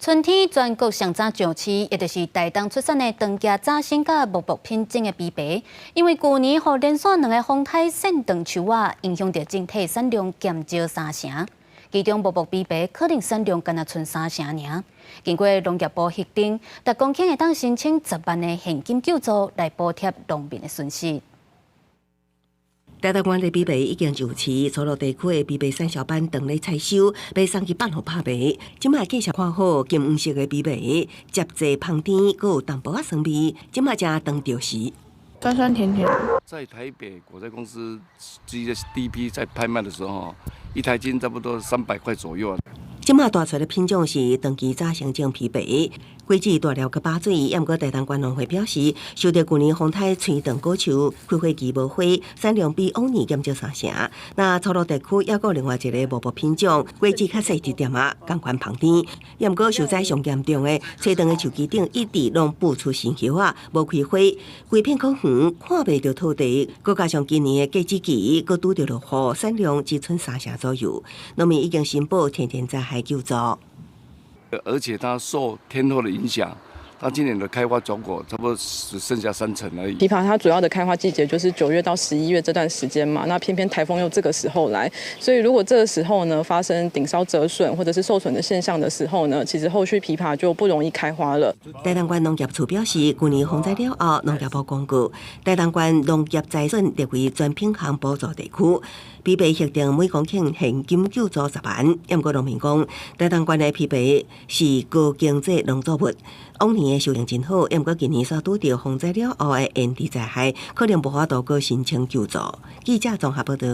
春天全国上早上市，也就是台东出产的长家早生甲木木品种的枇杷，因为去年互连续2个风台扇断树仔，影响到整体产量减少3成。其中木木枇杷可能产量敢若剩3成尔。经过农业部核定，逐公顷会当申请10万的现金救助来补贴农民的损失。台东县的枇杷已经就市，所罗地区的枇杷产销班等咧采收，要送去办互拍卖。即卖计价看好，金黄色的枇杷，接济芳甜，佮有淡薄仔酸味。即卖正当着时，酸酸甜甜。在台北果菜公司第一批在拍卖的时候，一台斤差不多300块左右。即卖带出的品种是长期早生种枇杷，果子大了佮把水。也毋过台东县农会表示，受到去年风台吹断果树，开花期无花，产量比往年减少3成。那草鹿地区也有另外一个木木品种，果子较细一点啊，同款芳甜。也毋过受灾上严重的，吹断的树枝顶一直拢布出新叶啊，无开花，规片空园看袂到土地。佮加上今年的果子期，佮拄着落雨，产量只剩3成左右。农民已经申报天天灾害救助。而且它受天候的影响，它今年的开花总果差不多只剩下3成而已。枇杷它主要的开花季节就是9月到11月这段时间嘛，那偏偏台风又这个时候来，所以如果这个时候呢发生顶梢折损或者是受损的现象的时候呢，其实后续枇杷就不容易开花了。台东县农业处表示，去年风灾了后，农业部公告，台东县农业财产列为全品项补助地区。枇杷核定每公顷现金救助10万，也毋过农民讲，台东县的枇杷是高经济农作物，往年的收成真好，也毋过今年所拄到风灾了后的炎地灾害，可能无法度过申请救助。记者综合报道。